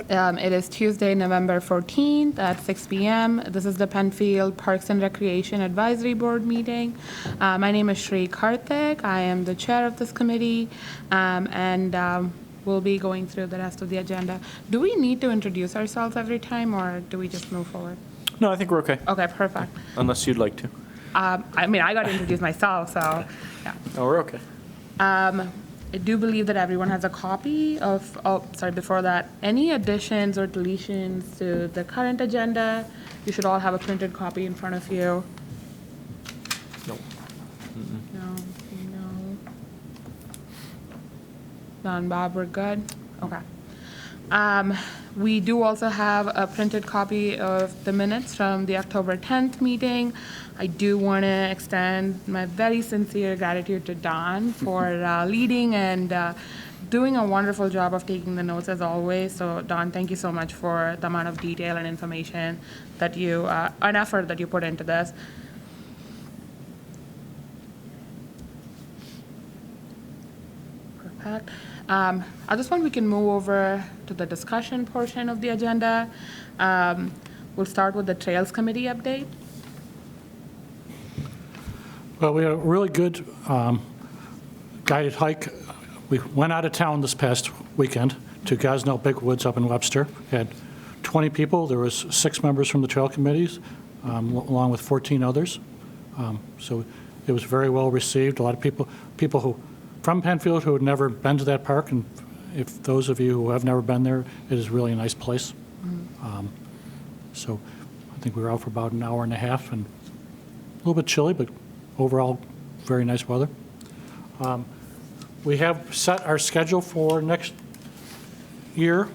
It is Tuesday, November 14th at 6 p.m. This is the Penfield Parks and Recreation Advisory Board meeting. My name is Shri Karthik. I am the chair of this committee, and we'll be going through the rest of the agenda. Do we need to introduce ourselves every time, or do we just move forward? No, I think we're okay. Okay, perfect. Unless you'd like to. I mean, I got to introduce myself, so yeah. Oh, we're okay. I do believe that everyone has a copy of, before that, any additions or deletions to the current agenda. You should all have a printed copy in front of you. No. No. None, Bob, we're good? Okay. We do also have a printed copy of the minutes from the October 10th meeting. I do want to extend my very sincere gratitude to Don for leading and doing a wonderful job of taking the notes as always. So Don, thank you so much for the amount of detail and information that you, an effort that you put into this. Perfect. At this point, we can move over to the discussion portion of the agenda. We'll start with the Trails Committee update. Well, we had a really good guided hike. We went out of town this past weekend to Gosnell Big Woods up in Webster. We had 20 people. There was 6 members from the trail committees, along with 14 others. So it was very well received. A lot of people who from Penfield who had never been to that park, and if those of you who have never been there, it is really a nice place. Mm-hmm. So I think we were out for about an hour and a half, and a little bit chilly, but overall very nice weather. We have set our schedule for next year.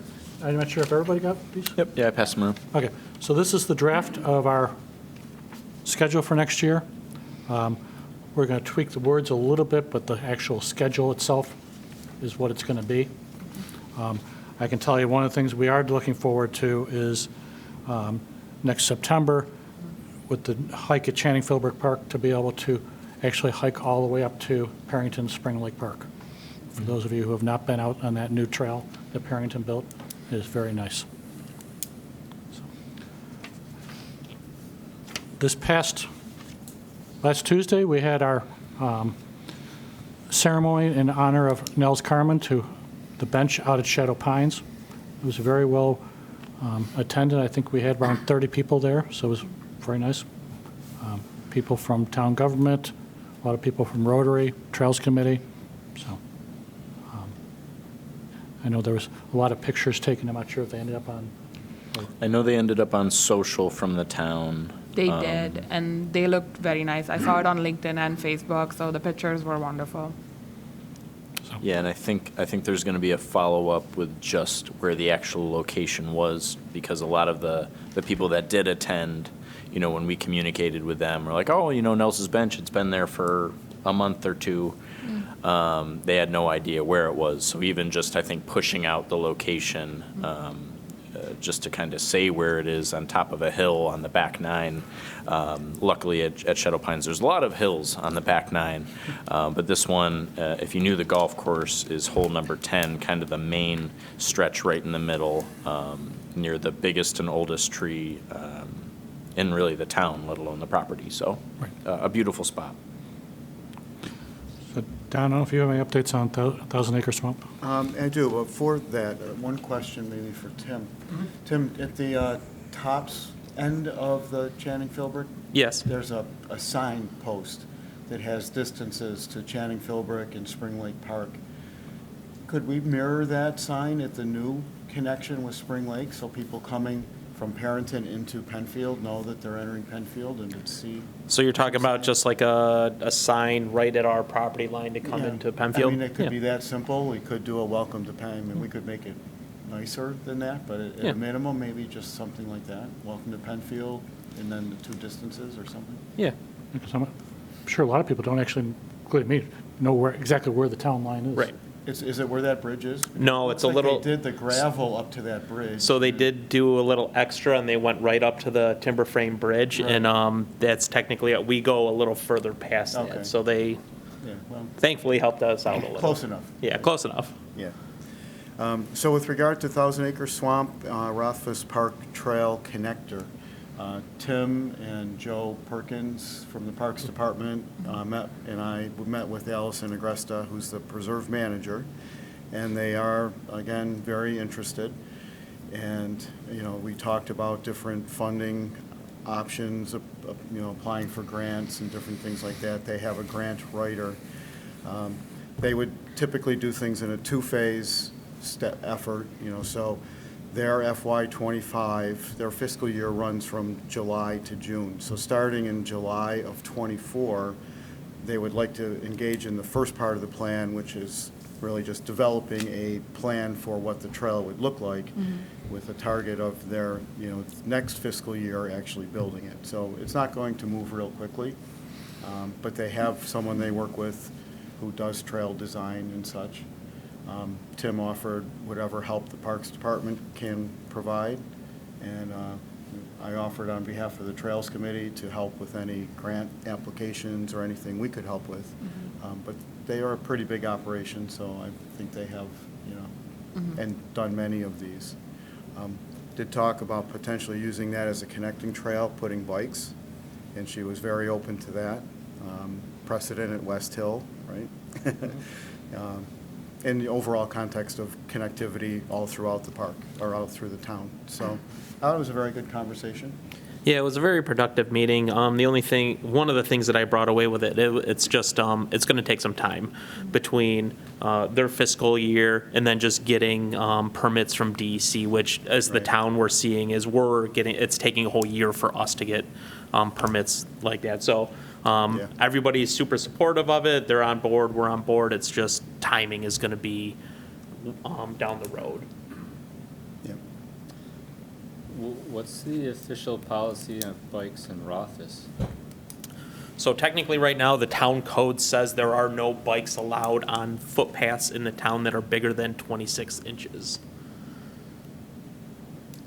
I'm not sure if everybody got these? Yep. Yeah, I passed them around. Okay. So this is the draft of our schedule for next year. We're going to tweak the words a little bit, but the actual schedule itself is what it's going to be. I can tell you one of the things we are looking forward to is next September with the hike at Philbrick Park to be able to actually hike all the way up to Parrington Spring Lake Park. For those of you who have not been out on that new trail that Parrington built, it is very nice. So, this last Tuesday, we had our ceremony in honor of Nels Carmen to the bench out at Shadow Pines. It was very well attended. I think we had around 30 people there, so it was very nice. People from town government, a lot of people from Rotary, Trails Committee. So I know there was a lot of pictures taken. I'm not sure if they ended up on. I know they ended up on social from the town. They did, and they looked very nice. I saw it on LinkedIn and Facebook, so the pictures were wonderful. So. Yeah, and I think there's going to be a follow-up with just where the actual location was, because a lot of the people that did attend, you know, when we communicated with them, were like, oh, you know, Nels's Bench, it's been there for a month or two. They had no idea where it was. So even just, I think, pushing out the location, just to kind of say where it is on top of a hill on the back nine. Luckily at Shadow Pines, there's a lot of hills on the back nine, but this one, if you knew the golf course, is hole number 10, kind of the main stretch right in the middle, near the biggest and oldest tree in really the town, let alone the property. So a beautiful spot. So, Don, I don't know if you have any updates on Thousand Acre Swamp. I do. Before that, one question maybe for Tim. Mm-hmm. Tim, at the tops end of the Philbrick, yes, there's a sign post that has distances to Philbrick and Spring Lake Park. Could we mirror that sign at the new connection with Spring Lake so people coming from Parrington into Penfield know that they're entering Penfield and would see? So you're talking about just like a sign right at our property line to come into Penfield? I mean, it could be that simple. We could do a welcome to Penfield. I mean, we could make it nicer than that, but at a minimum, maybe just something like that. Welcome to Penfield, and then the 2 distances or something. Yeah. I'm sure a lot of people don't actually, including me, know exactly where the town line is. Right. Is it where that bridge is? No, it's a little. They did the gravel up to that bridge. So they did do a little extra, and they went right up to the timber frame bridge, right. And that's technically we go a little further past that. So they, thankfully helped us out a little. Close enough. Yeah, close enough. Yeah. So with regard to Thousand Acre Swamp, Rothfuss Park Trail Connector, Tim and Joe Perkins from the Parks Department met with Ellison Agresta, who's the preserve manager, and they are, again, very interested. And, we talked about different funding options, applying for grants and different things like that. They have a grant writer. They would typically do things in a two-phase effort, so their FY25, their fiscal year runs from July to June. So starting in July of '24, they would like to engage in the first part of the plan, which is really just developing a plan for what the trail would look like with a target of their, next fiscal year actually building it. So it's not going to move real quickly, but they have someone they work with who does trail design and such. Tim offered whatever help the Parks Department can provide, and I offered on behalf of the Trails Committee to help with any grant applications or anything we could help with. But they are a pretty big operation, so I think they have, and done many of these. Did talk about potentially using that as a connecting trail, putting bikes, and she was very open to that. Precedent at West Hill, right? In the overall context of connectivity all throughout the park, or out through the town. So I thought it was a very good conversation. Yeah, it was a very productive meeting. One of the things that I brought away with it's just, it's going to take some time between their fiscal year and then just getting permits from DEC, which as the town we're seeing is it's taking a whole year for us to get permits like that. So everybody's super supportive of it. They're on board. We're on board. It's just timing is going to be down the road. What's the official policy on bikes in Rothfuss? So technically, right now, the town code says there are no bikes allowed on footpaths in the town that are bigger than 26 inches.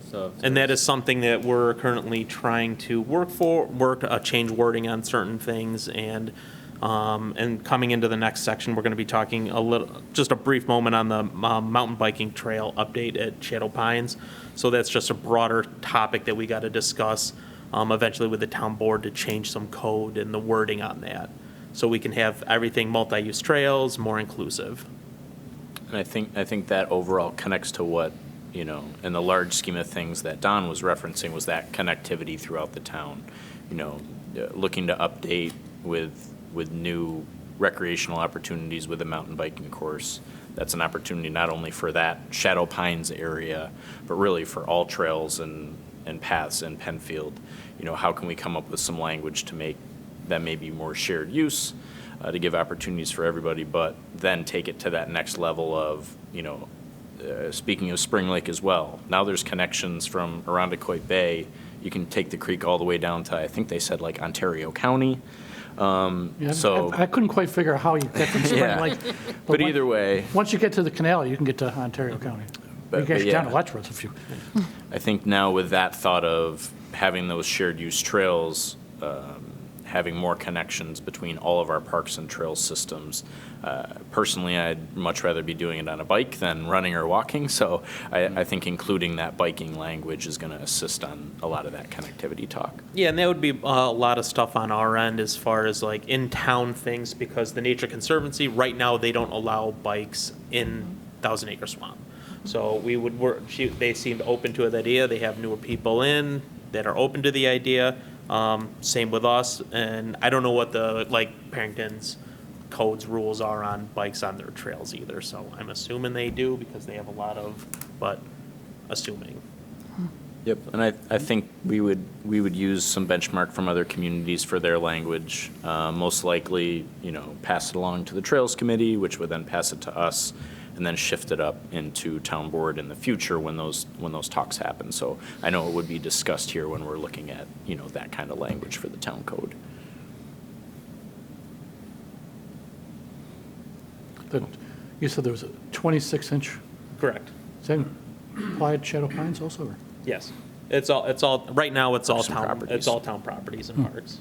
So And that is something that we're currently trying to change wording on certain things, and coming into the next section, we're going to be talking just a brief moment on the mountain biking trail update at Shadow Pines. So that's just a broader topic that we got to discuss eventually with the town board to change some code and the wording on that, so we can have everything multi-use trails, more inclusive. And I think that overall connects to what, in the large scheme of things that Don was referencing, was that connectivity throughout the town. Looking to update with new recreational opportunities with a mountain biking course. That's an opportunity not only for that Shadow Pines area, but really for all trails and paths in Penfield. How can we come up with some language to make that maybe more shared use, to give opportunities for everybody, but then take it to that next level of, speaking of Spring Lake as well. Now there's connections from Irondequoit Bay. You can take the creek all the way down to, I think they said, like Ontario County. So I couldn't quite figure out how you get from Spring Lake. But either way, Once you get to the canal, you can get to Ontario County. But- You get but down yeah. to Letchworth if you. I think now with that thought of having those shared use trails, having more connections between all of our parks and trail systems. Personally, I'd much rather be doing it on a bike than running or walking, so I think including that biking language is going to assist on a lot of that connectivity talk. Yeah, and that would be a lot of stuff on our end as far as like in-town things, because the Nature Conservancy, right now, they don't allow bikes in Thousand Acre Swamp. So we would work, they seemed open to the idea. They have newer people in that are open to the idea. Same with us, and I don't know what the, Parrington's codes rules are on bikes on their trails either, so I'm assuming they do because they have a lot of, but assuming. Yep, and I think we would use some benchmark from other communities for their language. Most likely, pass it along to the Trails Committee, which would then pass it to us, and then shift it up into town board in the future when those talks happen. So I know it would be discussed here when we're looking at, that kind of language for the town code. You said there was a 26-inch, Correct. is that applied Shadow Pines also? Or? Yes. It's all, right now, it's all Some town, properties. it's all town properties and parks.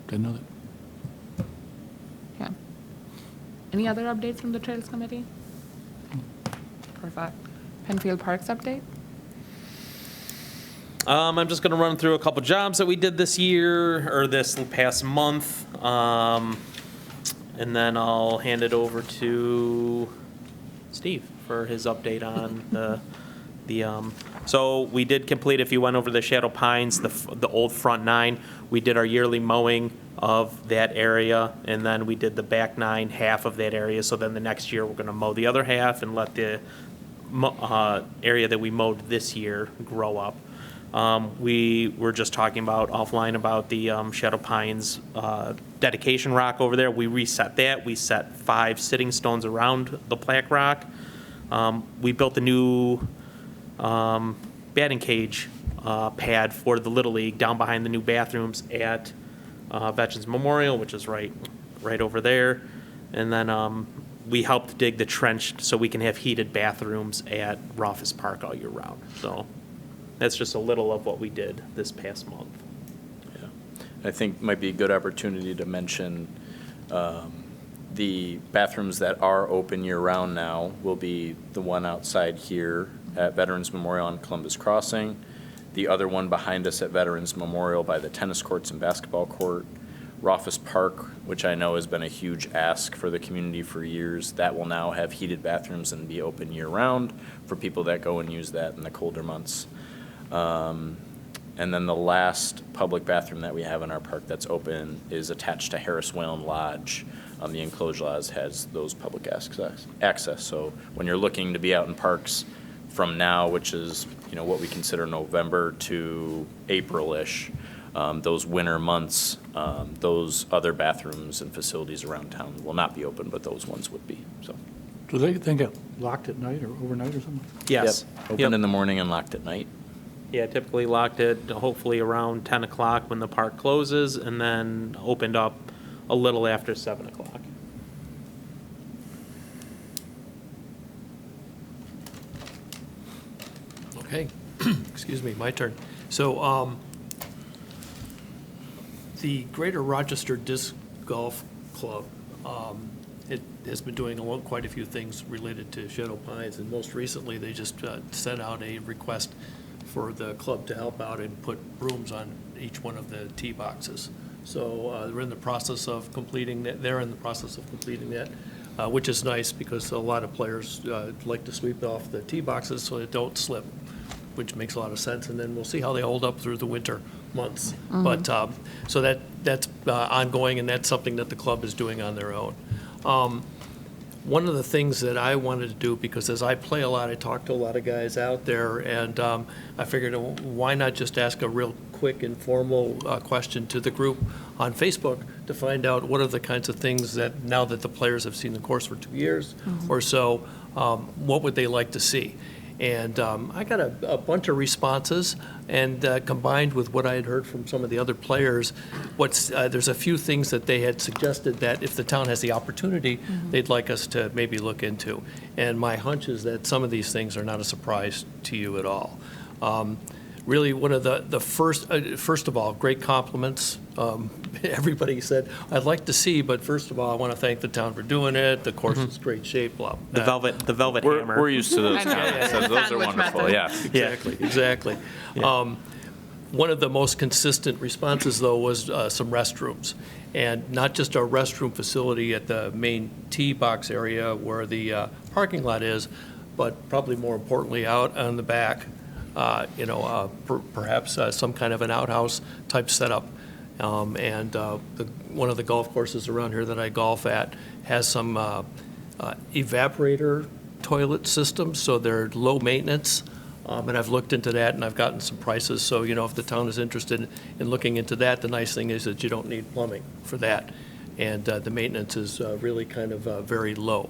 Didn't know that. Okay. Any other updates from the Trails Committee? Perfect. Penfield Parks update? I'm just going to run through a couple jobs that we did this year, or this past month, and then I'll hand it over to Steve for his update on so we did complete, if you went over the Shadow Pines, the old front 9, we did our yearly mowing of that area, and then we did the back 9, half of that area, so then the next year we're going to mow the other half and let the area that we mowed this year grow up. We were just talking about offline about the Shadow Pines dedication rock over there. We reset that. We set 5 sitting stones around the plaque rock. We built a new batting cage pad for the Little League down behind the new bathrooms at Veterans Memorial, which is right over there. And then we helped dig the trench so we can have heated bathrooms at Rufus Park all year round. So that's just a little of what we did this past month. Yeah. I think might be a good opportunity to mention the bathrooms that are open year-round now will be the one outside here at Veterans Memorial on Columbus Crossing, the other one behind us at Veterans Memorial by the tennis courts and basketball court, Rufus Park, which I know has been a huge ask for the community for years. That will now have heated bathrooms and be open year-round for people that go and use that in the colder months. And then the last public bathroom that we have in our park that's open is attached to Harris Whalen Lodge. The enclosed lodge has those public access. So when you're looking to be out in parks from now, which is what we consider November to April-ish, those winter months, those other bathrooms and facilities around town will not be open, but those ones would be. So. Do they get locked at night or overnight or something? Yes. Yep. Open in the morning and locked at night. Yeah, typically locked it hopefully around 10 o'clock when the park closes, and then opened up a little after 7 o'clock. Okay, excuse me, my turn. So, the Greater Rochester Disc Golf Club, it has been doing quite a few things related to Shadow Pines, and most recently, they just sent out a request for the club to help out and put brooms on each one of the tee boxes. So we're in the process of completing that. They're in the process of completing that, which is nice because a lot of players like to sweep off the tee boxes so they don't slip, which makes a lot of sense. And then we'll see how they hold up through the winter months. But so that's ongoing, and that's something that the club is doing on their own. One of the things that I wanted to do, because as I play a lot, I talk to a lot of guys out there, and I figured why not just ask a real quick, informal question to the group on Facebook to find out what are the kinds of things that, now that the players have seen the course for 2 years or so, what would they like to see? And I got a bunch of responses, and combined with what I had heard from some of the other players, there's a few things that they had suggested that if the town has the opportunity, they'd like us to maybe look into. And my hunch is that some of these things are not a surprise to you at all. Really, one of the first of all, great compliments. Everybody said, I'd like to see, but first of all, I want to thank the town for doing it. The course is great shape, blah. The velvet hammer. We're used to those I know. comments. Yeah. Those are Sandwich wonderful. method. Yeah. Exactly. One of the most consistent responses, though, was some restrooms. And not just our restroom facility at the main tee box area where the parking lot is, but probably more importantly, out on the back, perhaps some kind of an outhouse type setup. One of the golf courses around here that I golf at has some evaporator toilet systems, so they're low maintenance. And I've looked into that, and I've gotten some prices. So, if the town is interested in looking into that, the nice thing is that you don't need plumbing for that. And the maintenance is really kind of very low.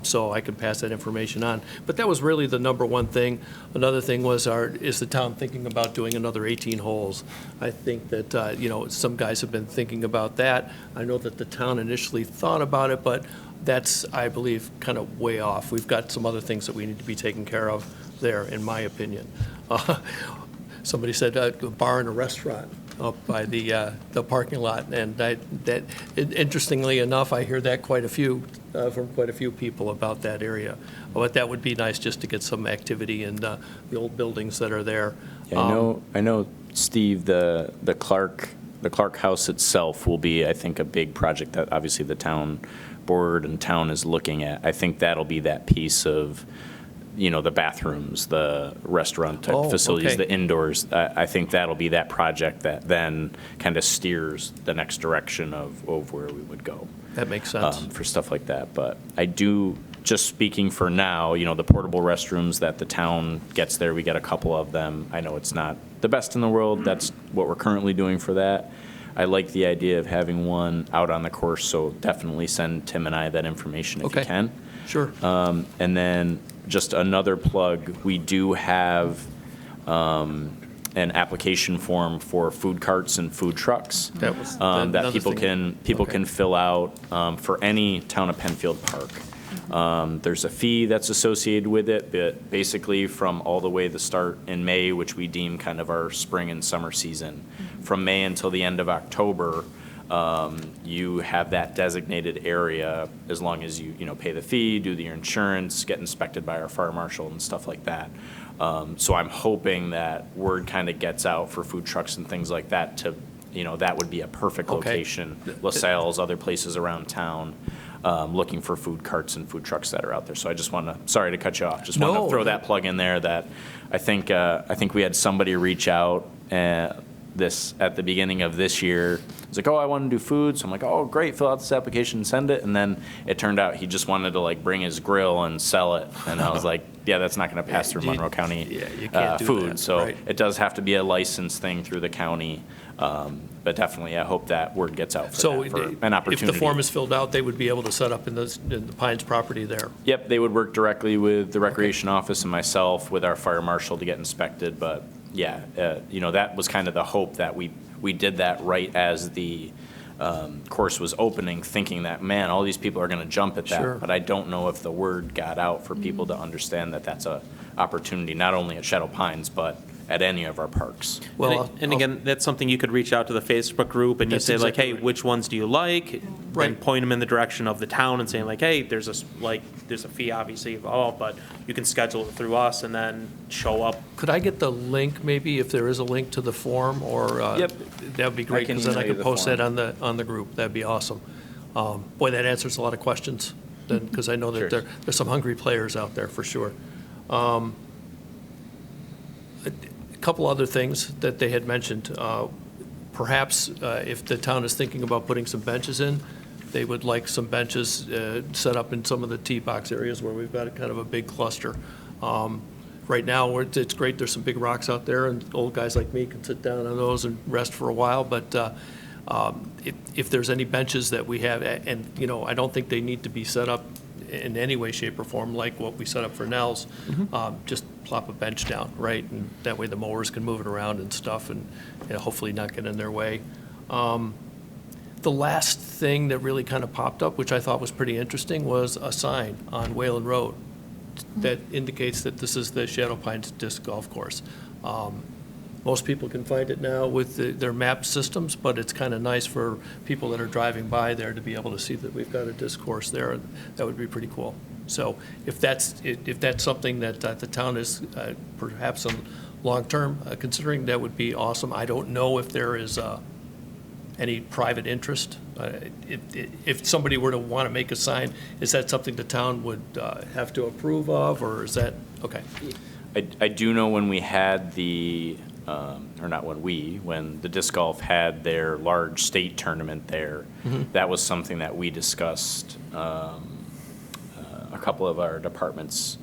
So I can pass that information on. But that was really the number one thing. Another thing was, is the town thinking about doing another 18 holes? I think that, some guys have been thinking about that. I know that the town initially thought about it, but that's, I believe, kind of way off. We've got some other things that we need to be taken care of there, in my opinion. Somebody said a bar and a restaurant. up by the parking lot. And interestingly enough, I hear that from quite a few people about that area. But that would be nice just to get some activity in the old buildings that are there. Yeah, I know, Steve, the Clark House itself will be, I think, a big project that obviously the town board and town is looking at. I think that'll be that piece of, the bathrooms, the restaurant type facilities, okay. the indoors. I think that'll be that project that then kind of steers the next direction of where we would go. That makes sense. For stuff like that. But I do, just speaking for now, the portable restrooms that the town gets there, we get a couple of them. I know it's not the best in the world. That's what we're currently doing for that. I like the idea of having one out on the course, so definitely send Tim and I that information if you Okay. can. Sure. And then just another plug, we do have an application form for food carts and food trucks That was that another people thing. can fill out for any town of Penfield Park. There's a fee that's associated with it, but basically from all the way the start in May, which we deem kind of our spring and summer season, from May until the end of October, you have that designated area as long as you pay the fee, do your insurance, get inspected by our fire marshal and stuff like that. So I'm hoping that word kind of gets out for food trucks and things like that to, that would be a perfect Okay. location. LaSalle's, other places around town, looking for food carts and food trucks that are out there. So I just sorry to cut you off, just want No. to throw that plug in there that I think we had somebody reach out at the beginning of this year. He's like, oh, I want to do food. So I'm like, oh, great, fill out this application and send it. And then it turned out he just wanted to bring his grill and sell it. And I was like, yeah, that's not going to pass through Monroe County you can't do food. that, So right. it does have to be a licensed thing through the county. But definitely, I hope that word gets out So for an opportunity. if the form is filled out, they would be able to set up in the Pines property there. Yep, they would work directly with the recreation office and myself with our fire marshal to get inspected. But yeah, that was kind of the hope that we did that right as the course was opening, thinking that, man, all these people are going to jump at that. Sure. But I don't know if the word got out for people to understand that that's a opportunity, not only at Shadow Pines, but at any of our parks. Well, And again, that's something you could reach out to the Facebook group and you That's say like, exactly hey, right. which ones do you like? And Right. point them in the direction of the town and saying like, hey, there's a fee obviously involved, but you can schedule it through us and then show up. Could I get the link, maybe, if there is a link to the form, or? Yep. That would be great, I can because then I email you could the post that form. on the group. That'd be awesome. Boy, that answers a lot of questions, because I know that Sure. there's some hungry players out there, for sure. A couple other things that they had mentioned. Perhaps if the town is thinking about putting some benches in, they would like some benches set up in some of the tee box areas where we've got kind of a big cluster. Right now, it's great, there's some big rocks out there, and old guys like me can sit down on those and rest for a while, but if there's any benches that we have, and, I don't think they need to be set up in any way, shape, or form like what we set up for Nels, just plop a bench down, right? And that way the mowers can move it around and stuff, and hopefully not get in their way. The last thing that really kind of popped up, which I thought was pretty interesting, was a sign on Wayland Road that indicates that this is the Shadow Pines Disc Golf Course. Most people can find it now with their map systems, but it's kind of nice for people that are driving by there to be able to see that we've got a disc course there. That would be pretty cool. So if that's something that the town is perhaps on long-term considering, that would be awesome. I don't know if there is any private interest. If somebody were to want to make a sign, is that something the town would have to approve of, or is that, okay? I do know when we had when the disc golf had their large state tournament there, that was something that we discussed, a couple of our departments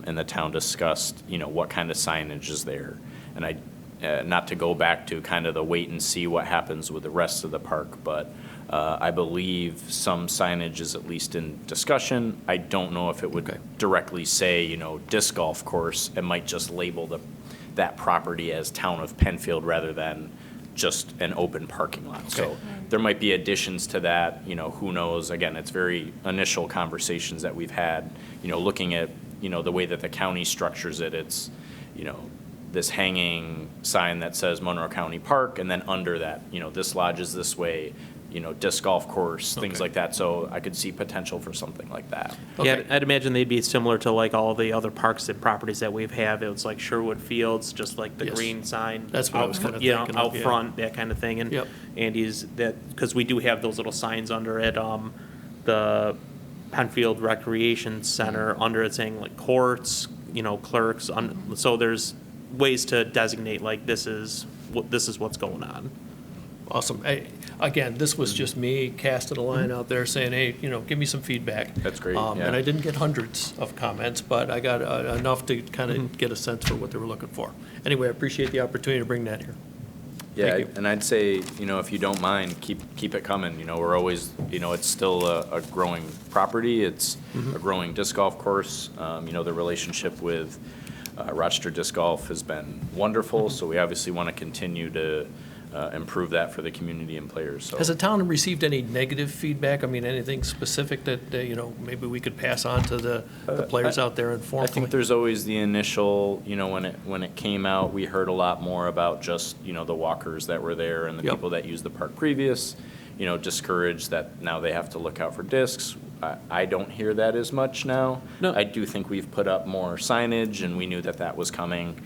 in the town discussed, what kind of signage is there. And not to go back to kind of the wait and see what happens with the rest of the park, but I believe some signage is at least in discussion. I don't know if it would directly say, disc golf course. It might just label that property as Town of Penfield rather than just an open parking lot. So there might be additions to that, who knows? Again, it's very initial conversations that we've had, looking at, the way that the county structures it. It's, this hanging sign that says Monroe County Park, and then under that, this lodge is this way, disc golf course, things Okay. like that. So I could see potential for something like that. Yeah, Okay. I'd imagine they'd be similar to like all the other parks and properties that we have. It was like Sherwood Fields, just like the Yes. green sign. That's what I out was fr- kinda you know, thinking of, out yeah. front, that kind of thing. And Yep. Andy's because we do have those little signs under it. The Penfield Recreation Center under it saying like courts, clerks. So there's ways to designate like this is what's going on. Awesome. Again, this was just me casting a line out there saying, hey, give me some feedback. That's great, And yeah. I didn't get hundreds of comments, but I got enough to kind of get a sense for what they were looking for. Anyway, I appreciate the opportunity to bring that here. Yeah, Thank you. and I'd say, if you don't mind, keep it coming. We're always, it's still a growing property. It's a growing disc golf course. The relationship with Rochester Disc Golf has been wonderful, so we obviously want to continue to improve that for the community and players. So Has the town received any negative feedback? I mean, anything specific that, maybe we could pass on to the players out there I informally? think there's always the initial, when it came out, we heard a lot more about just, the walkers that were there and the Yep. people that used the park previous, discouraged that now they have to look out for discs. I don't hear that as much now. No. I do think we've put up more signage and we knew that was coming.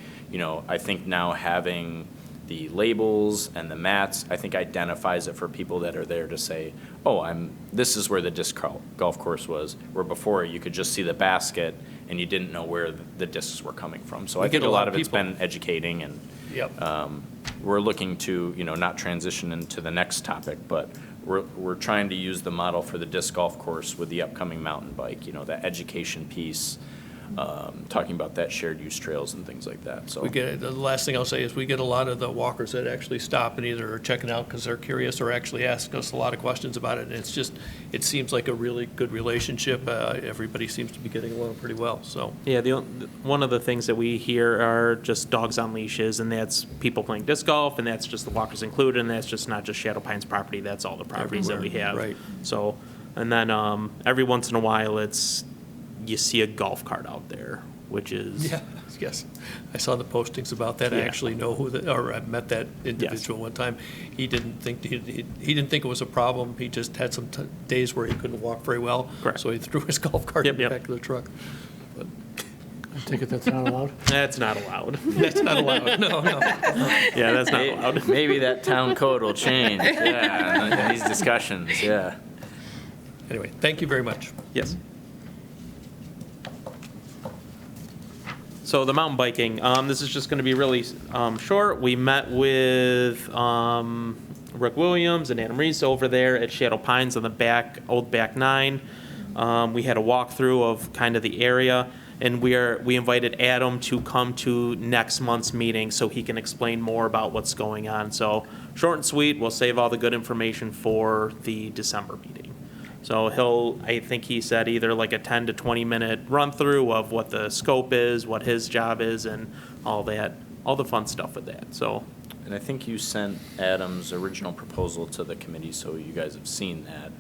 I think now having the labels and the mats, I think identifies it for people that are there to say, oh, this is where the disc golf course was, where before you could just see the basket and you didn't know where the discs were coming from. So We I think get a a lot lot of of it's people. been educating, and Yep. we're looking to, not transition into the next topic, but we're trying to use the model for the disc golf course with the upcoming mountain bike, that education piece, talking about that shared use trails and things like that, so. The last thing I'll say is we get a lot of the walkers that actually stop and either are checking out because they're curious or actually ask us a lot of questions about it. And it seems like a really good relationship. Everybody seems to be getting along pretty well, so. Yeah, one of the things that we hear are just dogs on leashes, and that's people playing disc golf, and that's just the walkers included, and that's just not just Shadow Pines property, that's all the properties that we Everywhere, have. right. So, and then every once in a while, you see a golf cart out there, which is. Yeah, yes. I saw the postings about that. I Yeah. actually know I met that individual one time. He didn't think it was a problem. He just had some days where he couldn't walk very well. Correct. So he threw his golf cart Yep, in the yep. back of the truck. But I take it that's not allowed? That's not allowed. that's not allowed. No. Yeah, that's not allowed. Maybe that town code will change, yeah, in these discussions, yeah. Anyway, thank you very much. Yes. So the mountain biking, this is just going to be really short. We met with Rick Williams and Adam Reese over there at Shadow Pines on the old back 9. We had a walkthrough of kind of the area, and we invited Adam to come to next month's meeting so he can explain more about what's going on. So short and sweet, we'll save all the good information for the December meeting. So I think he said either like a 10 to 20 minute run through of what the scope is, what his job is, and all that, all the fun stuff with that. So, And I think you sent Adam's original proposal to the committee, so you guys have seen that.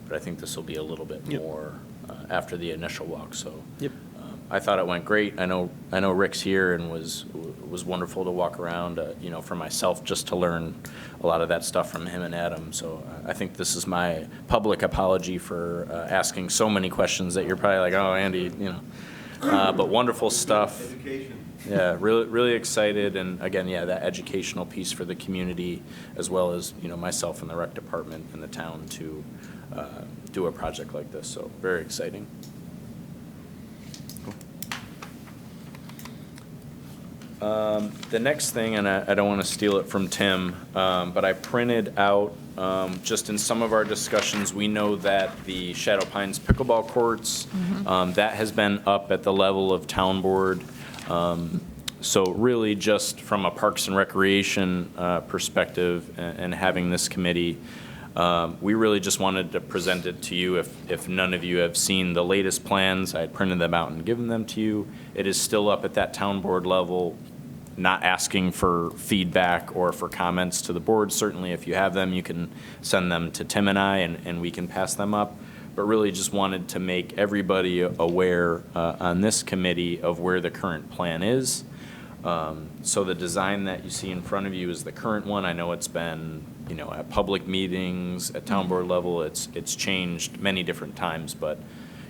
But I think this will be a little bit Yep. more after the initial walk, so. Yep. I thought it went great. I know Rick's here and was wonderful to walk around, for myself, just to learn a lot of that stuff from him and Adam. So I think this is my public apology for asking so many questions that you're probably like, oh, Andy, but wonderful stuff. Education. Yeah, really excited, and again, yeah, that educational piece for the community, as well as, myself and the rec department and the town to do a project like this, so very exciting. The next thing, and I don't want to steal it from Tim, but I printed out, just in some of our discussions, we know that the Shadow Pines pickleball courts, that has been up at the level of town board. So really just from a Parks and Recreation perspective and having this committee, we really just wanted to present it to you. If none of you have seen the latest plans, I had printed them out and given them to you. It is still up at that town board level, not asking for feedback or for comments to the board. Certainly, if you have them, you can send them to Tim and I, and we can pass them up. But really just wanted to make everybody aware on this committee of where the current plan is. So the design that you see in front of you is the current one. I know it's been, at public meetings, at town board level, it's changed many different times, but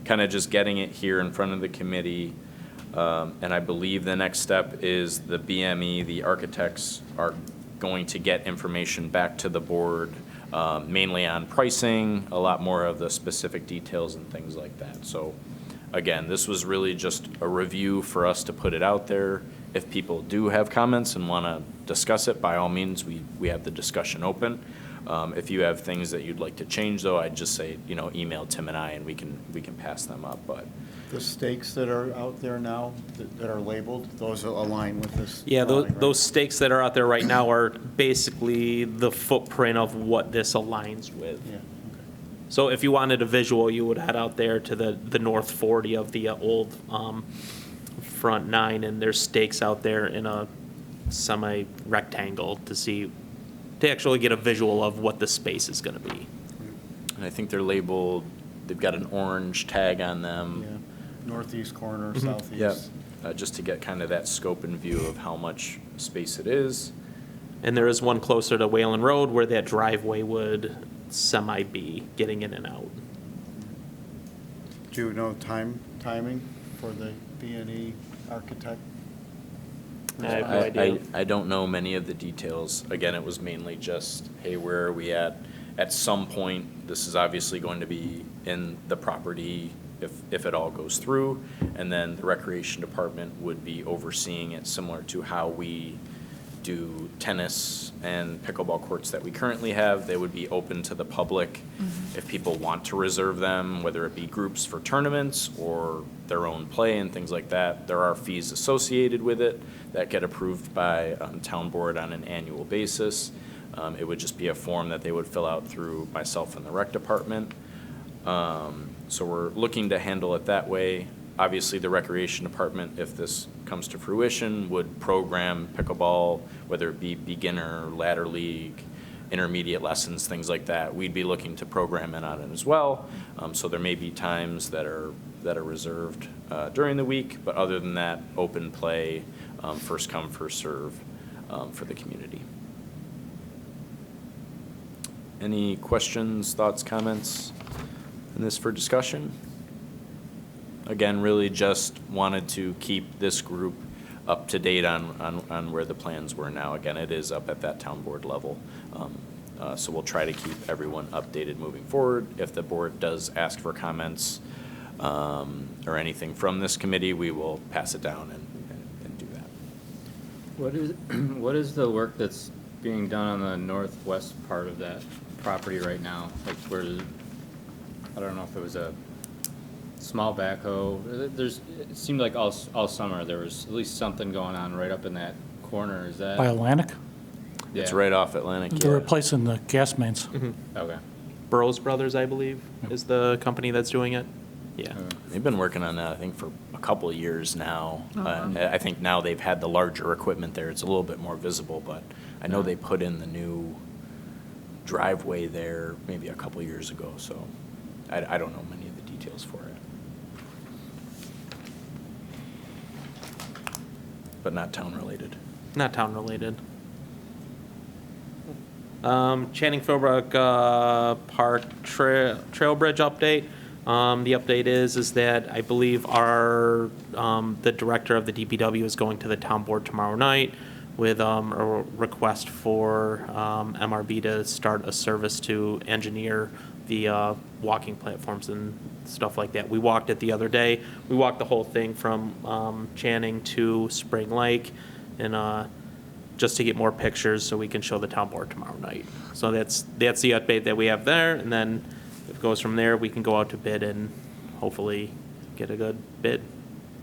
kind of just getting it here in front of the committee. And I believe the next step is the BME, the architects are going to get information back to the board, mainly on pricing, a lot more of the specific details and things like that. So again, this was really just a review for us to put it out there. If people do have comments and want to discuss it, by all means, we have the discussion open. If you have things that you'd like to change, though, I'd just say, email Tim and I, and we can pass them up. But The stakes that are out there now, that are labeled, those align with this? Yeah, drawing, right? those stakes that are out there right now are basically the footprint of what this aligns with. Yeah, So if you wanted a visual, you would head out there to the north 40 of the old front 9, and there's stakes out there in a semi-rectangle to actually get a visual of what the space is going to be. and I think they're labeled, they've got an orange tag on them. yeah. Northeast corner, Yeah, southeast. just to get kind of that scope and view of how much space it is. And there is one closer to Whalen Road where that driveway would semi-be getting in and out. Do you know timing for the B&E architect? I have no idea. I don't know many of the details. Again, it was mainly just, hey, where are we at? At some point, this is obviously going to be in the property if it all goes through, and then the recreation department would be overseeing it, similar to how we do tennis and pickleball courts that we currently have. They would be open to the public if people want to reserve them, whether it be groups for tournaments or their own play and things like that. There are fees associated with it that get approved by town board on an annual basis. It would just be a form that they would fill out through myself and the rec department. So we're looking to handle it that way. Obviously, the recreation department, if this comes to fruition, would program pickleball, whether it be beginner, ladder league, intermediate lessons, things like that. We'd be looking to program it on it as well. So there may be times that are reserved during the week, but other than that, open play, first come, first serve for the community. Any questions, thoughts, comments on this for discussion? Again, really just wanted to keep this group up to date on where the plans were now. Again, it is up at that town board level. So we'll try to keep everyone updated moving forward. If the board does ask for comments or anything from this committee, we will pass it down and do that. What is the work that's being done on the northwest part of that property right now? Like where, I don't know if it was a small backhoe. It seemed like all summer there was at least something going on right up in that corner. Is that? By Atlantic, Yeah. It's right off Atlantic. they're replacing the gas mains. Okay. Burroughs Brothers, I believe, is the company that's doing it. Yeah. They've been working on that, I think, for a couple of years now. Oh, wow. I think now they've had the larger equipment there. It's a little bit more visible, but I know they put in the new driveway there maybe a couple of years ago, so I don't know many of the details for it. But not town-related. Not town related. Channing Philbrick Park Trail Bridge update. The update is that I believe the director of the DPW is going to the town board tomorrow night with a request for MRB to start a service to engineer the walking platforms and stuff like that. We walked it the other day. We walked the whole thing from Channing to Spring Lake, and just to get more pictures so we can show the town board tomorrow night. So that's the update that we have there, and then if it goes from there, we can go out to bid and hopefully get a good bid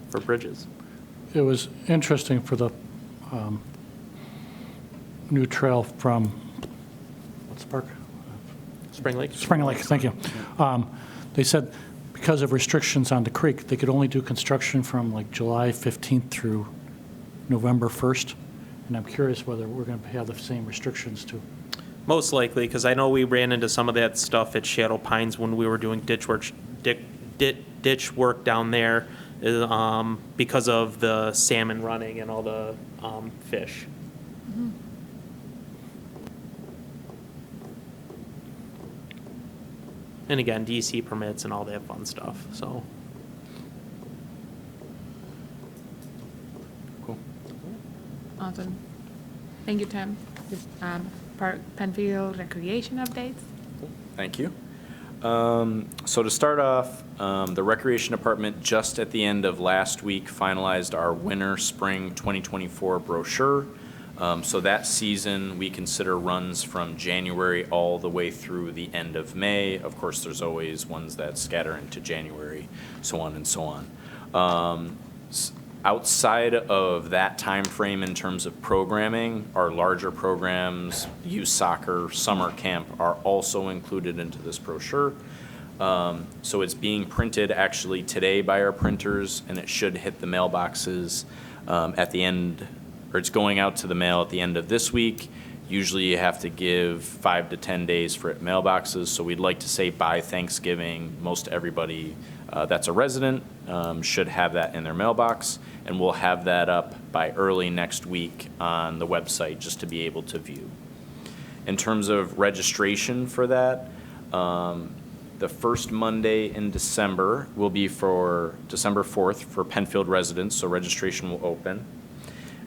for bridges. It was interesting for the new trail from, what's the park? Spring Lake? Spring Lake, thank you. They said because of restrictions on the creek, they could only do construction from like July 15th through November 1st. And I'm curious whether we're going to have the same restrictions too. Most likely, because I know we ran into some of that stuff at Shadow Pines when we were doing ditch work down there, because of the salmon running and all the fish. And again, DC permits and all that fun stuff, so. Awesome. Thank you, Tim. Park Penfield Recreation updates? Thank you. So to start off, the Recreation Department just at the end of last week finalized our winter spring 2024 brochure. So that season we consider runs from January all the way through the end of May. Of course, there's always ones that scatter into January, so on and so on. Outside of that time frame in terms of programming, our larger programs, youth soccer, summer camp, are also included into this brochure. So it's being printed actually today by our printers, and it should hit the mailboxes at the end, or it's going out to the mail at the end of this week. Usually you have to give 5 to 10 days for it mailboxes, so we'd like to say by Thanksgiving, most everybody that's a resident should have that in their mailbox, and we'll have that up by early next week on the website just to be able to view. In terms of registration for that, the first Monday in December will be for December 4th for Penfield residents, so registration will open.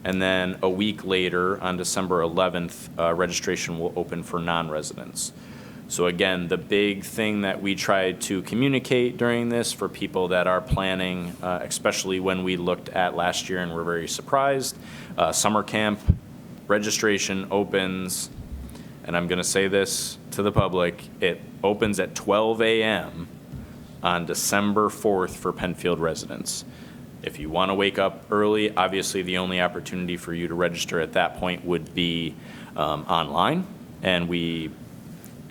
And then a week later, on December 11th, registration will open for non-residents. So again, the big thing that we tried to communicate during this for people that are planning, especially when we looked at last year and were very surprised, summer camp registration opens, and I'm going to say this to the public, it opens at 12 a.m. on December 4th for Penfield residents. If you want to wake up early, obviously the only opportunity for you to register at that point would be online, and we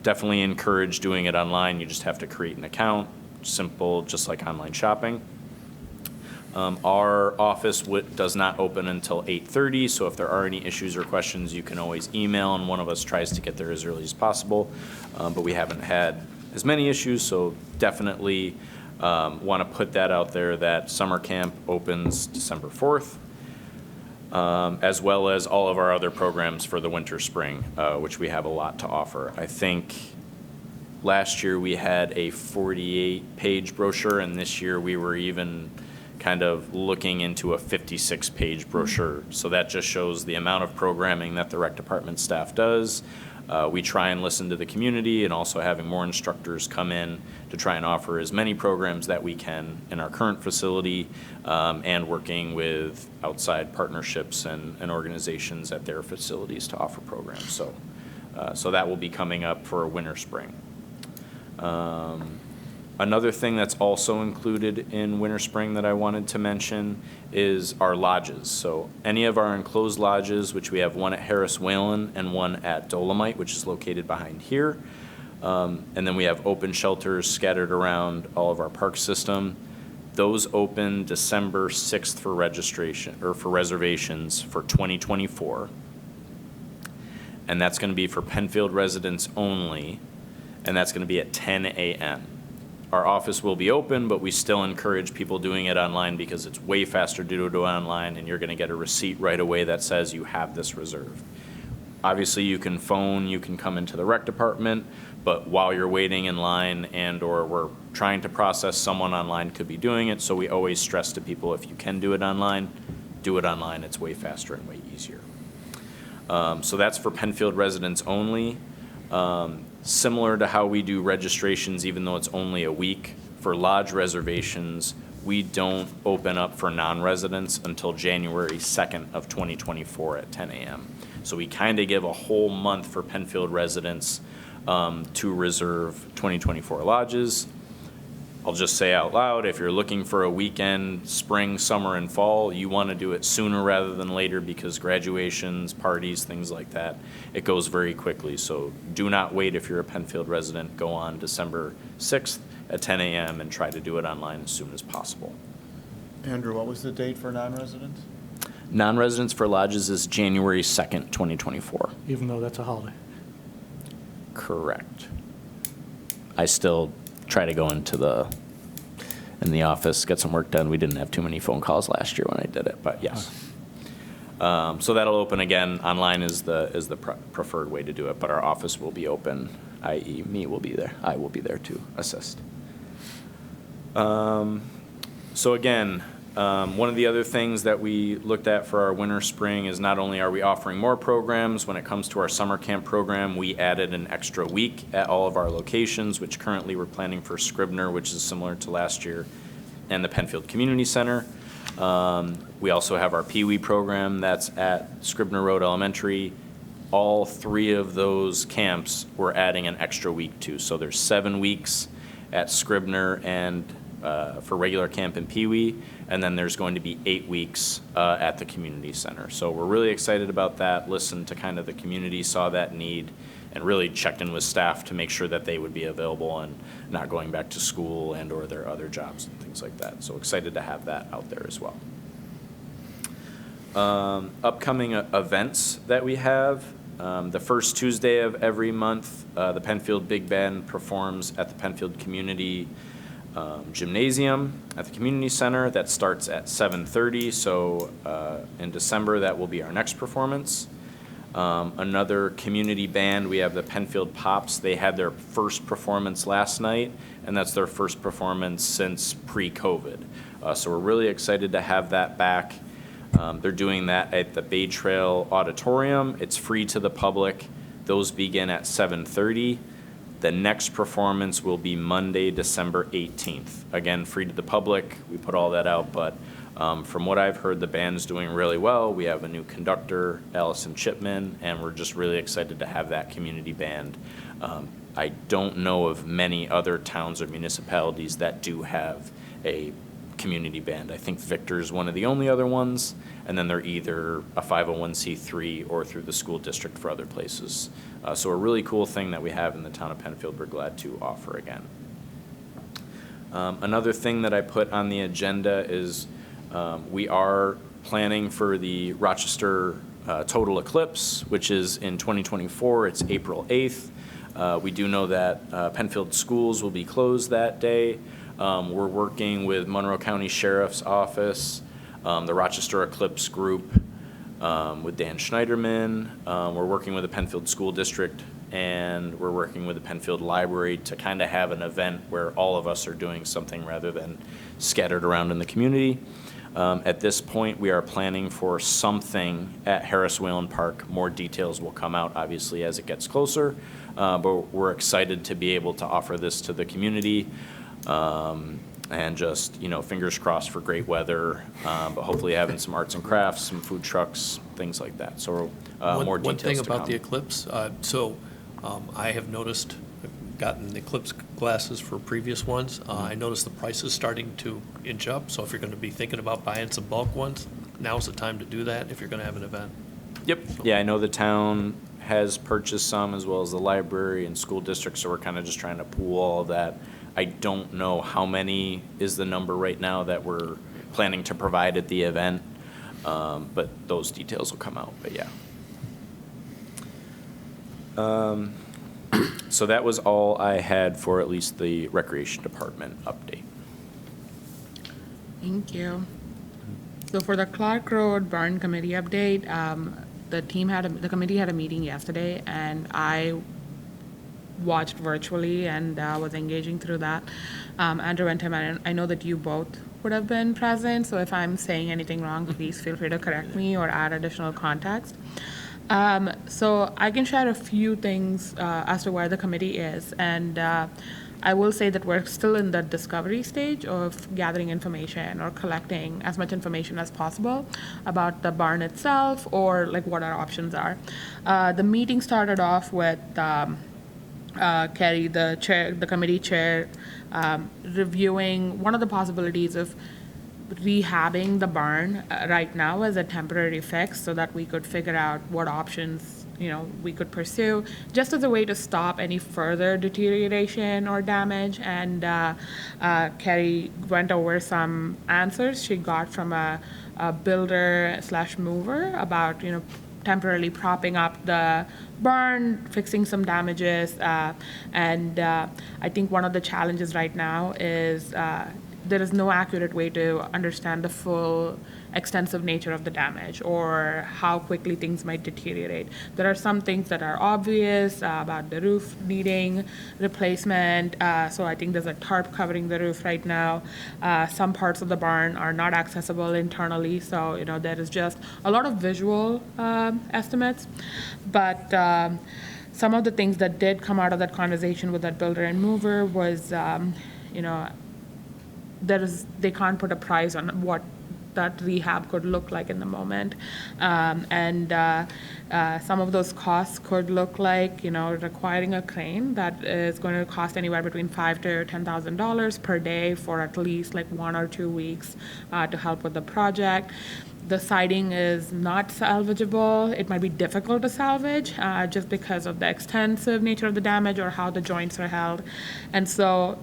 definitely encourage doing it online. You just have to create an account, simple, just like online shopping. Our office does not open until 8:30, so if there are any issues or questions, you can always email, and one of us tries to get there as early as possible. But we haven't had as many issues, so definitely want to put that out there that summer camp opens December 4th, as well as all of our other programs for the winter spring, which we have a lot to offer. I think last year we had a 48-page brochure, and this year we were even kind of looking into a 56-page brochure. So that just shows the amount of programming that the rec department staff does. We try and listen to the community, and also having more instructors come in to try and offer as many programs that we can in our current facility, and working with outside partnerships and organizations at their facilities to offer programs. So that will be coming up for winter spring. Another thing that's also included in winter spring that I wanted to mention is our lodges. So any of our enclosed lodges, which we have one at Harris Whalen and one at Dolomite, which is located behind here. And then we have open shelters scattered around all of our park system. Those open December 6th for registration, or for reservations for 2024. And that's going to be for Penfield residents only, and that's going to be at 10 a.m. Our office will be open, but we still encourage people doing it online because it's way faster to do it online, and you're going to get a receipt right away that says you have this reserved. Obviously, you can phone, you can come into the rec department, but while you're waiting in line and or we're trying to process, someone online could be doing it, so we always stress to people, if you can do it online, do it online. It's way faster and way easier. So that's for Penfield residents only. Similar to how we do registrations, even though it's only a week, for lodge reservations, we don't open up for non-residents until January 2nd of 2024 at 10 a.m. So we kind of give a whole month for Penfield residents to reserve 2024 lodges. I'll just say out loud, if you're looking for a weekend, spring, summer, and fall, you want to do it sooner rather than later, because graduations, parties, things like that, it goes very quickly. So do not wait if you're a Penfield resident. Go on December 6th at 10 a.m. and try to do it online as soon as possible. Andrew, what was the date for non-residents? Non-residents for lodges is January 2nd, 2024. even though that's a holiday. Correct. I still try to go into the in the office, get some work done. We didn't have too many phone calls last year when I did it, but yes. So that'll open again. Online is the preferred way to do it, but our office will be open, i.e. me will be there. I will be there to assist. So again, one of the other things that we looked at for our winter spring is not only are we offering more programs, when it comes to our summer camp program, we added an extra week at all of our locations, which currently we're planning for Scribner, which is similar to last year, and the Penfield Community Center. We also have our Pee Wee program that's at Scribner Road Elementary. All 3 of those camps we're adding an extra week to. So there's 7 weeks at Scribner and for regular camp and Pee Wee, and then there's going to be 8 weeks at the community center. So we're really excited about that, listened to kind of the community, saw that need, and really checked in with staff to make sure that they would be available and not going back to school and or their other jobs and things like that. So excited to have that out there as well. Upcoming events that we have. The first Tuesday of every month, the Penfield Big Band performs at the Penfield Community Gymnasium at the Community Center. That starts at 7:30, so in December that will be our next performance. Another community band, we have the Penfield Pops. They had their first performance last night, and that's their first performance since pre-COVID. So we're really excited to have that back. They're doing that at the Bay Trail Auditorium. It's free to the public. Those begin at 7:30. The next performance will be Monday, December 18th. Again, free to the public. We put all that out, but from what I've heard, the band's doing really well. We have a new conductor, Ellison Chipman, and we're just really excited to have that community band. I don't know of many other towns or municipalities that do have a community band. I think Victor's one of the only other ones, and then they're either a 501c3 or through the school district for other places. So a really cool thing that we have in the town of Penfield we're glad to offer again. Another thing that I put on the agenda is we are planning for the Rochester total eclipse, which is in 2024. It's April 8th. We do know that Penfield schools will be closed that day. We're working with Monroe County Sheriff's Office, the Rochester Eclipse Group, with Dan Schneiderman. We're working with the Penfield School District, and we're working with the Penfield Library to kind of have an event where all of us are doing something rather than scattered around in the community. At this point, we are planning for something at Harris Whalen Park. More details will come out, obviously, as it gets closer, but we're excited to be able to offer this to the community. And just, fingers crossed for great weather, but hopefully having some arts and crafts, some food trucks, things like that. So more details to come. One thing about the eclipse, I have noticed, I've gotten eclipse glasses for previous ones. I noticed the price is starting to inch up, so if you're going to be thinking about buying some bulk ones, now's the time to do that if you're going to have an event. Yep. Yeah, I know the town has purchased some as well as the library and school district, so we're kind of just trying to pool all of that. I don't know how many is the number right now that we're planning to provide at the event, but those details will come out, but yeah. So that was all I had for at least the Recreation Department update. Thank you. So for the Clark Road Burn Committee update, the committee had a meeting yesterday, and I watched virtually and was engaging through that. Andrew and Tim, I know that you both would have been present, so if I'm saying anything wrong, please feel free to correct me or add additional context. So I can share a few things as to where the committee is, and I will say that we're still in the discovery stage of gathering information or collecting as much information as possible about the barn itself or like what our options are. The meeting started off with Kerry, the committee chair, reviewing one of the possibilities of rehabbing the barn right now as a temporary fix so that we could figure out what options we could pursue just as a way to stop any further deterioration or damage. And Kerry went over some answers she got from a builder/mover about temporarily propping up the barn, fixing some damages, and I think one of the challenges right now is there is no accurate way to understand the full extensive nature of the damage or how quickly things might deteriorate. There are some things that are obvious about the roof needing replacement. So I think there's a tarp covering the roof right now. Some parts of the barn are not accessible internally. So, you know, there is just a lot of visual estimates. But some of the things that did come out of that conversation with that builder and mover was, you know, they can't put a price on what that rehab could look like in the moment. Some of those costs could look like, you know, requiring a crane that is going to cost anywhere between $5,000 to $10,000 per day for at least like 1 or 2 weeks to help with the project. The siding is not salvageable. It might be difficult to salvage just because of the extensive nature of the damage or how the joints are held. And so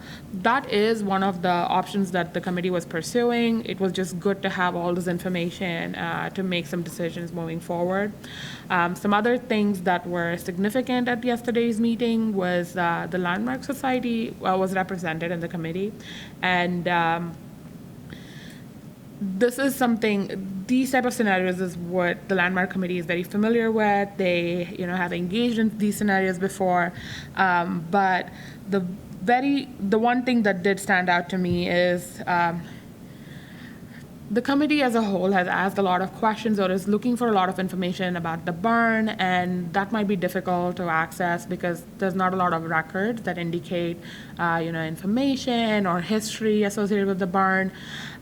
that is one of the options that the committee was pursuing. It was just good to have all this information to make some decisions moving forward. Some other things that were significant at yesterday's meeting was the Landmark Society was represented in the committee. And this is something, these type of scenarios is what the Landmark Committee is very familiar with. They, you know, have engaged in these scenarios before. But the one thing that did stand out to me is the committee as a whole has asked a lot of questions or is looking for a lot of information about the barn, and that might be difficult to access because there's not a lot of records that indicate, you know, information or history associated with the barn.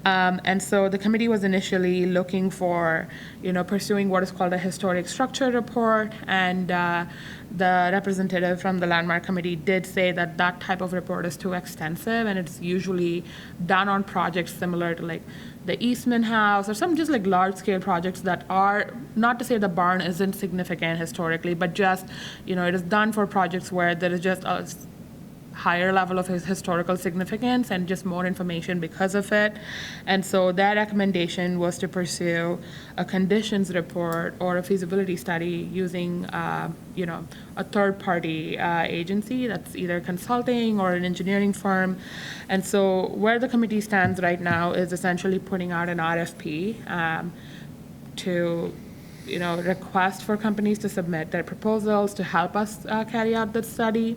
And so the committee was initially looking for, you know, pursuing what is called a historic structure report, and the representative from the Landmark Committee did say that that type of report is too extensive, and it's usually done on projects similar to like the Evenhouse or some just like large-scale projects that are, not to say the barn isn't significant historically, but just, you know, it is done for projects where there is just a higher level of historical significance and just more information because of it. And so their recommendation was to pursue a conditions report or a feasibility study using, you know, a third-party agency that's either consulting or an engineering firm. And so where the committee stands right now is essentially putting out an RFP to, you know, request for companies to submit their proposals to help us carry out the study.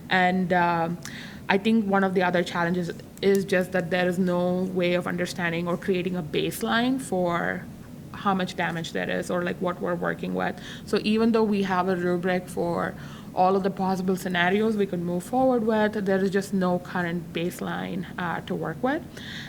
And I think one of the other challenges is just that there is no way of understanding or creating a baseline for how much damage there is or like what we're working with. So even though we have a rubric for all of the possible scenarios we could move forward with, there is just no current baseline to work with.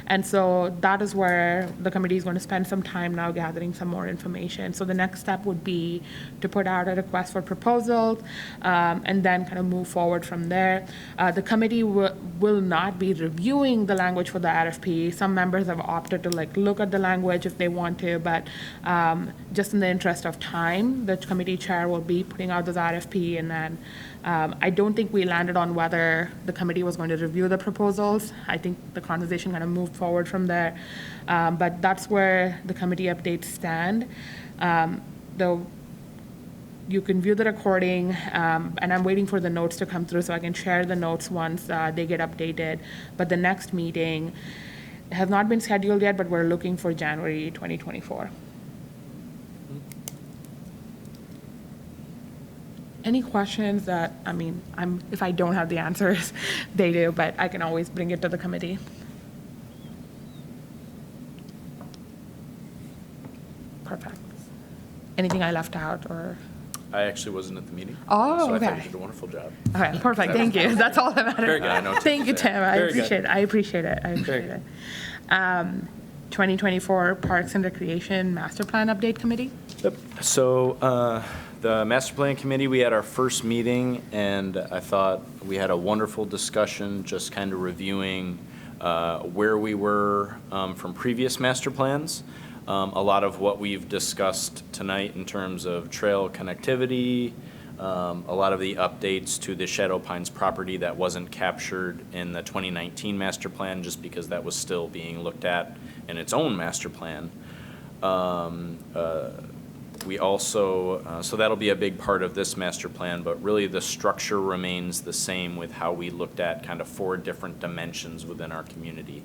And so that is where the committee is going to spend some time now gathering some more information. So the next step would be to put out a request for proposals and then kind of move forward from there. The committee will not be reviewing the language for the RFP. Some members have opted to like look at the language if they want to, but just in the interest of time, the committee chair will be putting out this RFP, and then I don't think we landed on whether the committee was going to review the proposals. I think the conversation kind of moved forward from there. But that's where the committee updates stand. Though you can view the recording, and I'm waiting for the notes to come through so I can share the notes once they get updated. But the next meeting has not been scheduled yet, but we're looking for January 2024. Any questions that, I mean, if I don't have the answers, they do, but I can always bring it to the committee. Perfect. Anything I left out or? I actually wasn't at the meeting. Oh, so I thought okay. you did a wonderful job. Okay, perfect, thank you. That's all that matters. Very good. I know Thank you, Tim, I Very good. appreciate it. 2024 Parks and Recreation Masterplan Update Committee? Yep. So the Master Plan Committee, we had our first meeting, and I thought we had a wonderful discussion, just kind of reviewing where we were from previous master plans. A lot of what we've discussed tonight in terms of trail connectivity, a lot of the updates to the Shadow Pines property that wasn't captured in the 2019 master plan just because that was still being looked at in its own master plan. We also, so that'll be a big part of this master plan, but really the structure remains the same with how we looked at kind of 4 different dimensions within our community.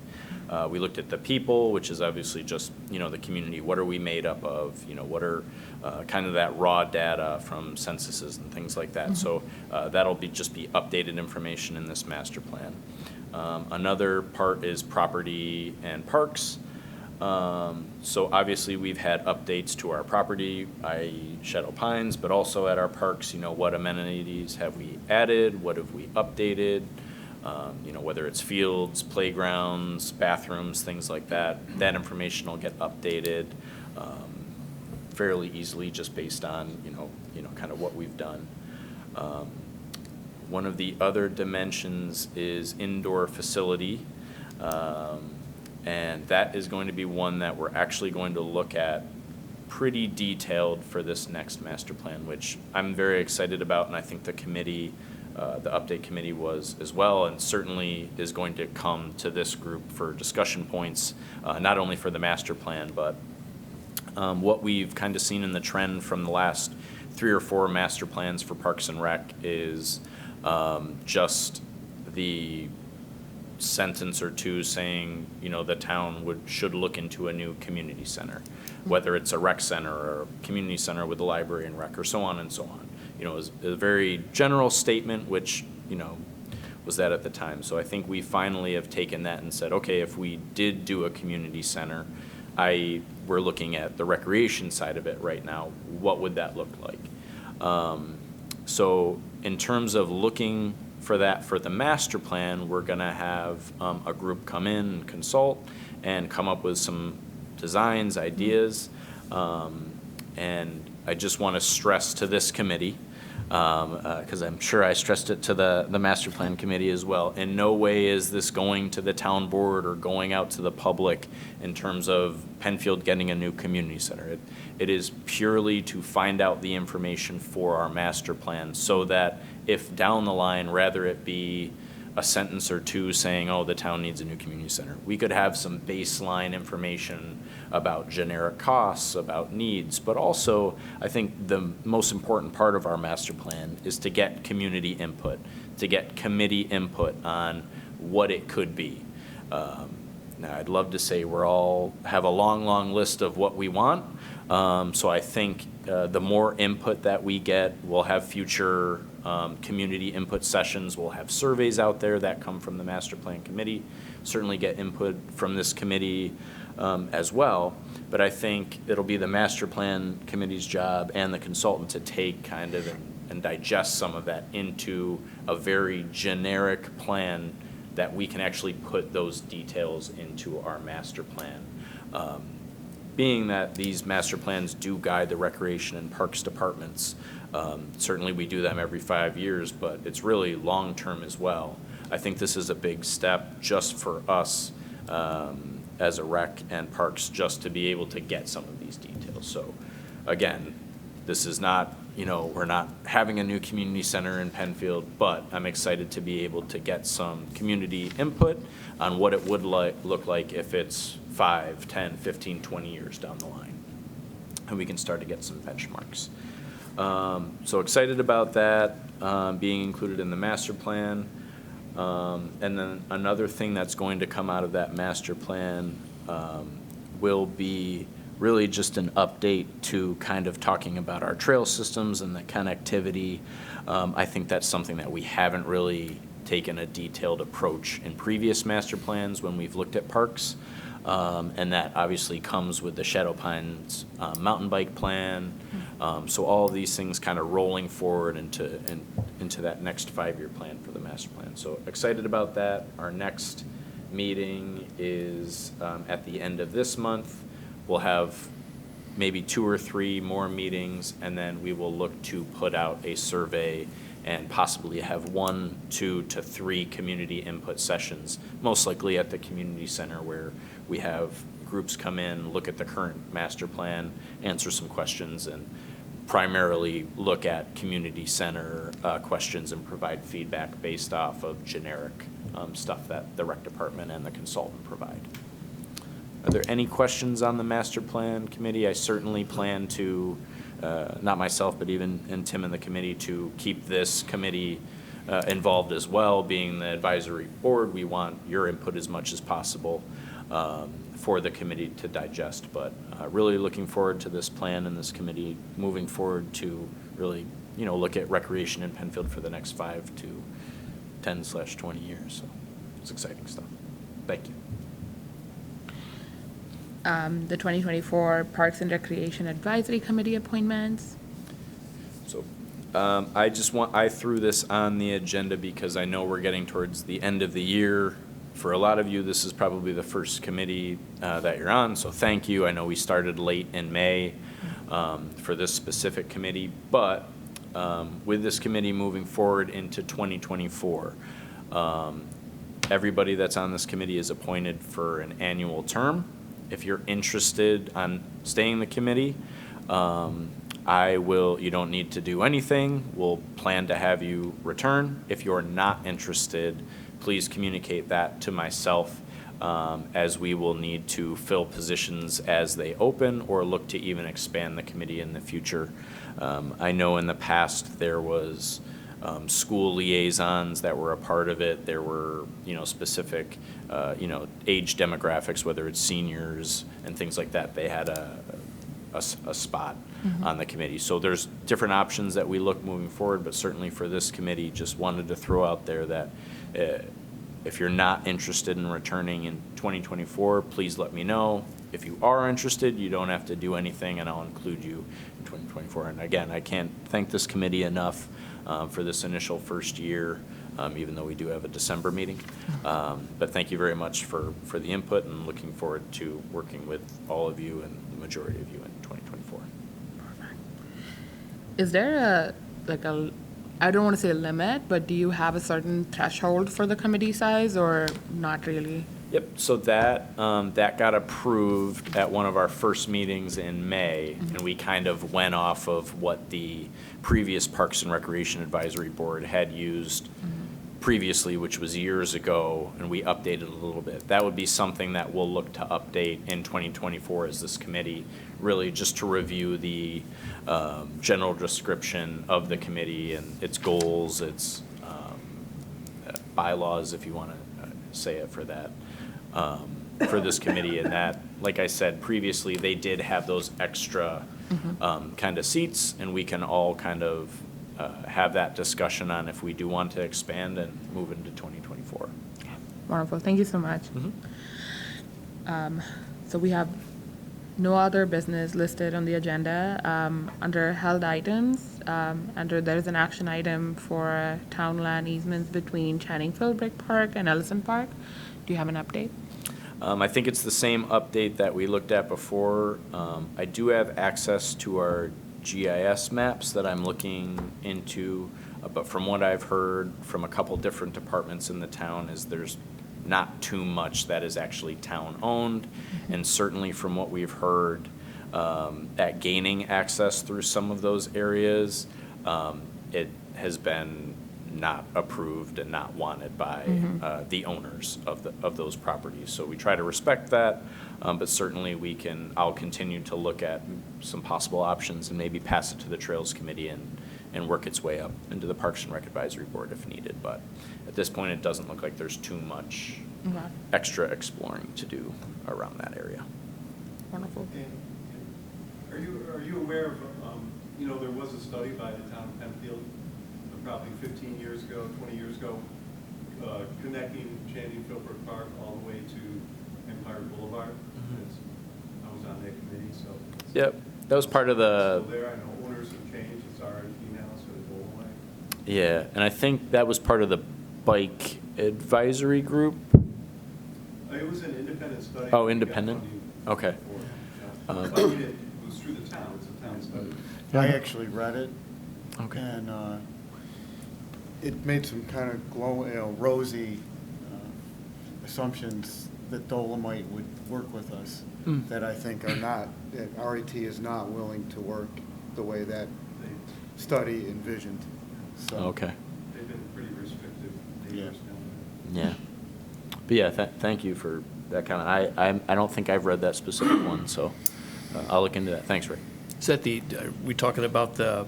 We looked at the people, which is obviously just, the community. What are we made up of? What are kind of that raw data from censuses and things like that. So that'll just be updated information in this master plan. Another part is property and parks. So obviously we've had updates to our property, i.e. Shadow Pines, but also at our parks, what amenities have we added? What have we updated? Whether it's fields, playgrounds, bathrooms, things like that, that information will get updated fairly easily just based on, kind of what we've done. One of the other dimensions is indoor facility, and that is going to be one that we're actually going to look at pretty detailed for this next master plan, which I'm very excited about, and I think the committee, the update committee was as well, and certainly is going to come to this group for discussion points, not only for the master plan, but what we've kind of seen in the trend from the last 3 or 4 master plans for Parks and Rec is just the sentence or two saying, the town should look into a new community center, whether it's a rec center or a community center with a library and rec or so on and so on. It was a very general statement, which, was that at the time. So I think we finally have taken that and said, okay, if we did do a community center, we're looking at the recreation side of it right now, what would that look like? So in terms of looking for that for the master plan, we're gonna have a group come in and consult and come up with some designs, ideas. And I just wanna stress to this committee, because I'm sure I stressed it to the master plan committee as well. In no way is this going to the town board or going out to the public in terms of Penfield getting a new community center. It is purely to find out the information for our master plan so that if down the line, rather it be a sentence or two saying, oh, the town needs a new community center, we could have some baseline information about generic costs, about needs, but also I think the most important part of our master plan is to get community input, to get committee input on what it could be. Now, I'd love to say we're all have a long, long list of what we want. So I think the more input that we get, we'll have future community input sessions. We'll have surveys out there that come from the master plan committee. Certainly get input from this committee as well. But I think it'll be the master plan committee's job and the consultant to take kind of and digest some of that into a very generic plan that we can actually put those details into our master plan. Being that these master plans do guide the recreation and parks departments, certainly we do them every 5 years, but it's really long-term as well. I think this is a big step just for us as a rec and parks just to be able to get some of these details. So again, this is not, we're not having a new community center in Penfield, but I'm excited to be able to get some community input on what it would look like if it's 5, 10, 15, 20 years down the line. And we can start to get some benchmarks. So excited about that being included in the master plan. And then another thing that's going to come out of that master plan will be really just an update to kind of talking about our trail systems and the connectivity. I think that's something that we haven't really taken a detailed approach in previous master plans when we've looked at parks. And that obviously comes with the Shadow Pines mountain bike plan. So all of these things kind of rolling forward into that next 5-year plan for the master plan. So excited about that. Our next meeting is at the end of this month. We'll have maybe 2 or 3 more meetings, and then we will look to put out a survey and possibly have 1, 2 to 3 community input sessions, most likely at the community center where we have groups come in, look at the current master plan, answer some questions, and primarily look at community center questions and provide feedback based off of generic stuff that the rec department and the consultant provide. Are there any questions on the master plan committee? I certainly plan to, not myself, but even and Tim and the committee, to keep this committee involved as well. Being the advisory board, we want your input as much as possible. for the committee to digest. But really looking forward to this plan and this committee moving forward to really, look at recreation in Penfield for the next 5 to 10/20 years. So it's exciting stuff. Thank you. The 2024 Parks and Recreation Advisory Committee appointments. So I threw this on the agenda because I know we're getting towards the end of the year. For a lot of you, this is probably the first committee that you're on, so thank you. I know we started late in May for this specific committee, but with this committee moving forward into 2024, everybody that's on this committee is appointed for an annual term. If you're interested on staying in the committee, you don't need to do anything. We'll plan to have you return. If you're not interested, please communicate that to myself, as we will need to fill positions as they open or look to even expand the committee in the future. I know in the past there was school liaisons that were a part of it. There were, specific, age demographics, whether it's seniors and things like that. They had a spot on the committee. So there's different options that we look moving forward, but certainly for this committee, just wanted to throw out there that if you're not interested in returning in 2024, please let me know. If you are interested, you don't have to do anything, and I'll include you in 2024. And again, I can't thank this committee enough for this initial first year, even though we do have a December meeting. But thank you very much for the input, and looking forward to working with all of you and the majority of you in 2024. Is there I don't want to say a limit, but do you have a certain threshold for the committee size, or not really? Yep, so that got approved at one of our first meetings in May, and we kind of went off of what the previous Parks and Recreation Advisory Board had used previously, which was years ago, and we updated a little bit. That would be something that we'll look to update in 2024 as this committee, really just to review the general description of the committee and its goals, its bylaws, if you want to say it for that, for this committee. And that, like I said previously, they did have those extra kind of seats, and we can all kind of have that discussion on if we do want to expand and move into 2024. Wonderful. Thank you so much. So we have no other business listed on the agenda. Under held items, there's an action item for town land easements between Philbrick Park and Ellison Park. Do you have an update? I think it's the same update that we looked at before. I do have access to our GIS maps that I'm looking into, but from what I've heard from a couple different departments in the town is there's not too much that is actually town-owned, and certainly from what we've heard at gaining access through some of those areas, it has been not approved and not wanted by the owners of those properties. So we try to respect that, but certainly I'll continue to look at some possible options and maybe pass it to the Trails Committee and work its way up into the Parks and Rec Advisory Board if needed. But at this point, it doesn't look like there's too much extra exploring to do around that area. Wonderful. And are you aware of, there was a study by the town of Penfield probably 15 years ago, 20 years ago, connecting Philbrick Park all the way to Empire Boulevard. I was on that committee, so. Yep, that was part of the. So there, I know owners have changed, it's RFP now, so it's going away. Yeah, and I think that was part of the bike advisory group. It was an independent study. Oh, independent? Okay. It was through the town, it's a town study. I actually read it. Okay. And it made some kind of rosy assumptions that Dolomite would work with us that I think are not, that RET is not willing to work the way that study envisioned. So, Okay. They've been pretty restrictive neighbors down Yeah. But yeah, thank you for that kind of, I don't think I've read that specific one, so I'll look into that. Thanks, Ray. Is that we talking about the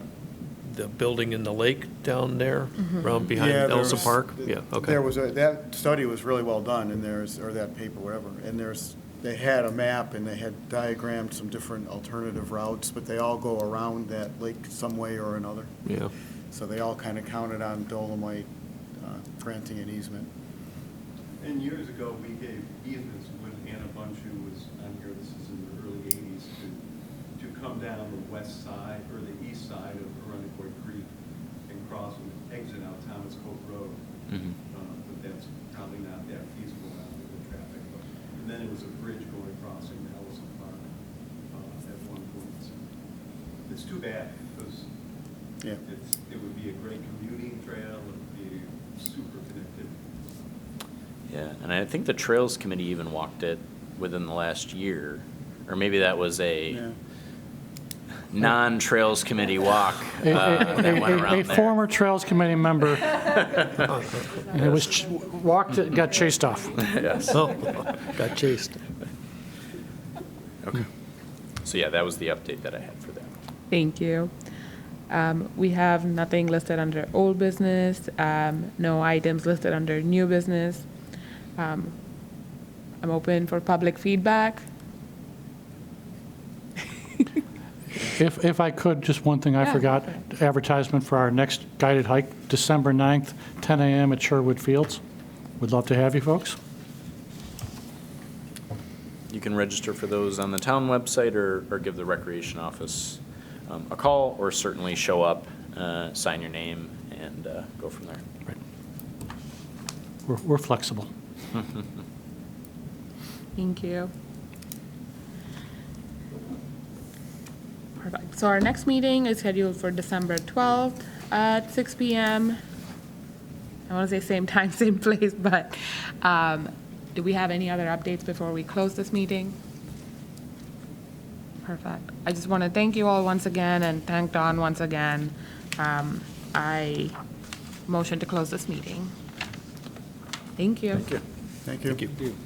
the building in the lake down there, around behind Yeah, there Ellison was- Park? Yeah, okay. There was that study was really well done, and or that paper, whatever, and they had a map, and they had diagrammed some different alternative routes, but they all go around that lake some way or another. Yeah. So they all kind of counted on Dolomite granting an easement. And years ago, we gave easements when Anna Bunchu was on here, this is in the early 80s, to come down the west side, or the east side of Arundecoy Creek and cross and exit out Thomas Cove Road. But that's probably not that feasible now with the traffic. And then it was a bridge going across in Ellison Park at one point. So it's too bad, because Yeah. it would be a great commuting trail, it would be super connected. Yeah, and I think the Trails Committee even walked it within the last year, or maybe that was a Yeah. non-Trails Committee walk that went around A there. former Trails Committee member, and it was, walked it, got chased off. Yes. Oh, got chased. Okay. So yeah, that was the update that I had for that. Thank you. We have nothing listed under old business, no items listed under new business. I'm open for public feedback. If I could, just one thing I Yeah, forgot, okay. advertisement for our next guided hike, December 9th, 10 a.m. at Sherwood Fields. We'd love to have you folks. You can register for those on the town website or give the recreation office a call, or certainly show up, sign your name, and go from there. We're flexible. Thank you. Perfect. So our next meeting is scheduled for December 12th at 6 p.m. I want to say same time, same place, but do we have any other updates before we close this meeting? Perfect. I just want to thank you all once again and thank Don once again. I motion to close this meeting. Thank you. Thank you.